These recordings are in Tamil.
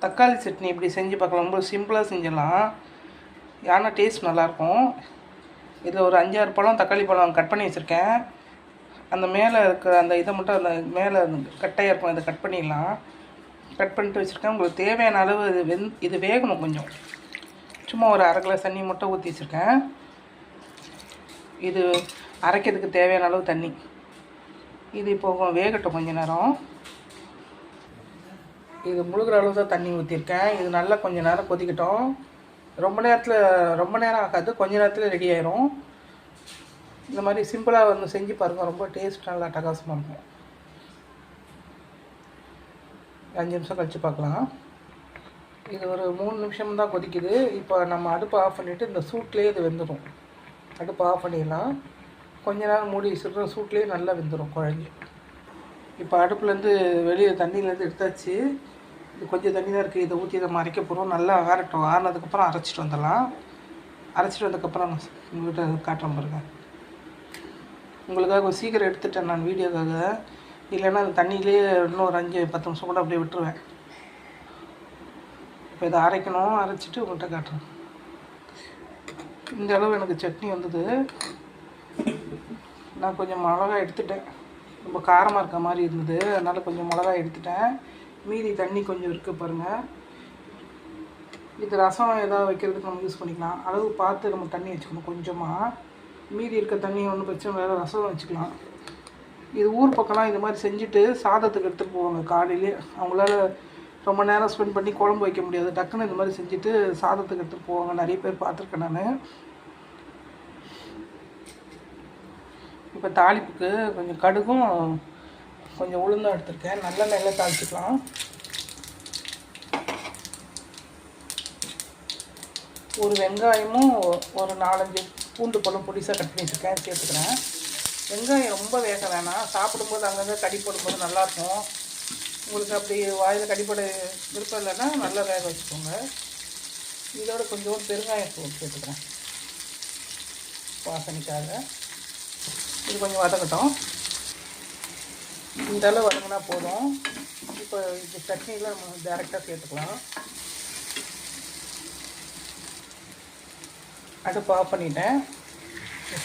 தக்காளி சட்னி இப்படி செஞ்சு பார்க்கலாம். ரொம்ப சிம்பிளாக செஞ்சிடலாம், ஆனால் டேஸ்ட் நல்லாயிருக்கும். இதில் ஒரு 5-6 பழம் தக்காளி பழம் கட் பண்ணி வச்சுருக்கேன். அந்த மேலே இருக்கிற அந்த இதை மட்டும் அந்த மேலே கட்டையாக இருக்கும், இதை கட் பண்ணிடலாம். கட் பண்ணிட்டு வச்சுருக்கேன். உங்களுக்கு தேவையான அளவு இது வேகணும் கொஞ்சம். சும்மா ஒரு 1/2 கிளாஸ் தண்ணி மட்டும் ஊற்றி வச்சுருக்கேன். இது அரைக்கிறதுக்கு தேவையான அளவு தண்ணி. இது இப்போ வேகட்டும் கொஞ்ச நேரம். இது முழுகிற அளவு தான் தண்ணி ஊற்றிருக்கேன். இது நல்லா கொஞ்சம் நேரம் கொதிக்கட்டும். ரொம்ப நேரம் ஆகாது, கொஞ்ச நேரத்தில் ரெடி ஆயிரும். இந்த மாதிரி சிம்பிளாக செஞ்சு பாருங்கள், ரொம்ப டேஸ்ட் நல்லா அட்டகாசமாக இருக்கும். 5 நிமிஷம் கழித்து பார்க்கலாம். இது ஒரு 3 நிமிஷம் தான் கொதிக்குது. இப்போ நம்ம அடுப்பை ஆஃப் பண்ணிவிட்டு இந்த சூட்லேயே இது வெந்துடும். அடுப்பை ஆஃப் பண்ணிடலாம். கொஞ்ச நேரம் மூடி வச்சுருக்கிற சூட்லேயே நல்லா வெந்துடும் குழஞ்சி. இப்போ அடுப்புலேருந்து வெளியே தண்ணியிலேருந்து எடுத்தாச்சு. இது கொஞ்சம் தண்ணி தான் இருக்குது. இதை ஊற்றி நம்ம அரைக்க போகிறோம். நல்லா ஆறட்டும். ஆறினதுக்கப்புறம் அரைச்சிட்டு வந்துடலாம். அரைச்சிட்டு வந்ததுக்கப்புறம் உங்கள்கிட்ட காட்டுறேன் பாருங்க. உங்களுக்காக சீக்கிரம் எடுத்துட்டேன் நான் வீடியோக்காக. இல்லைன்னா அந்த தண்ணியிலே இன்னும் ஒரு 5-10 நிமிஷம் கூட அப்படியே விட்டுருவேன். இப்போ இதை அரைக்கணும். அரைச்சிட்டு உங்கள்கிட்ட காட்டுறேன். இந்த அளவு எனக்கு சட்னி வந்தது. நான் கொஞ்சம் மிளகா எடுத்துட்டேன். ரொம்ப காரமாக இருக்க மாதிரி இருந்தது, அதனால் கொஞ்சம் மிளகாய் எடுத்துட்டேன். மீதி தண்ணி கொஞ்சம் இருக்குது பாருங்கள். இது ரசம் ஏதாவது வைக்கிறதுக்கு நம்ம யூஸ் பண்ணிக்கலாம். அளவு பார்த்து நம்ம தண்ணி வச்சுக்கணும் கொஞ்சமாக. மீதி இருக்க தண்ணி ஒன்றும் பிரச்சனை வேறு, ரசம் வச்சுக்கலாம். இது ஊர் பக்கம்லாம் இது மாதிரி செஞ்சுட்டு சாதத்துக்கு எடுத்துகிட்டு போவாங்க காலையிலே. அவங்களால ரொம்ப நேரம் ஸ்பெண்ட் பண்ணி குழம்பு வைக்க முடியாது, டக்குன்னு இந்த மாதிரி செஞ்சுட்டு சாதத்துக்கு எடுத்துகிட்டு போவாங்க. நிறைய பேர் பார்த்துருக்கேன் நான். இப்போ தாளிப்புக்கு கொஞ்சம் கடுகும் கொஞ்சம் உளுந்தும் எடுத்துருக்கேன். நல்லெண்ணெயில் தாளிச்சிக்கலாம். ஒரு வெங்காயமும் ஒரு 4-5 பூண்டு பழம் பொடிசாக கட் பண்ணி வச்சுருக்கேன், சேர்த்துக்கிறேன். வெங்காயம் ரொம்ப வேக வேணாம். சாப்பிடும்போது அங்கங்கே கடி போடும்போது நல்லாயிருக்கும். உங்களுக்கு அப்படி வாயில் கடிப்பட விருப்பம் இல்லைன்னா நல்லா வேக வச்சுக்கோங்க. இதோட கொஞ்சம் பெருங்காயம் தூள் சேர்த்துக்கிறேன் வாசனைக்காக. இது கொஞ்சம் வதக்கட்டும். இந்த அளவு வதங்கினா போதும். இப்போ இந்த சட்னியில் நம்ம டேரெக்டாக சேர்த்துக்கலாம். அடுப்பு ஆஃப் பண்ணிட்டேன்,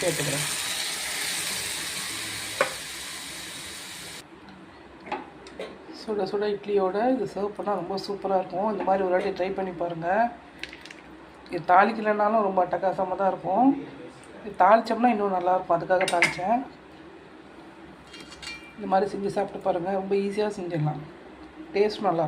சேர்த்துக்கிறேன். சுட சுட இட்லியோடு இது சர்வ் பண்ணால் ரொம்ப சூப்பராக இருக்கும். இந்த மாதிரி ஒரு வாட்டி ட்ரை பண்ணி பாருங்கள். இது தாளிக்கலைனாலும் ரொம்ப அட்டகாசமாக தான் இருக்கும். இது தாளித்தோம்னா இன்னும் நல்லாயிருக்கும், அதுக்காக தாளித்தேன். இந்த மாதிரி செஞ்சு சாப்பிட்டு பாருங்கள். ரொம்ப ஈஸியாக செஞ்சிடலாம், டேஸ்ட் நல்லா.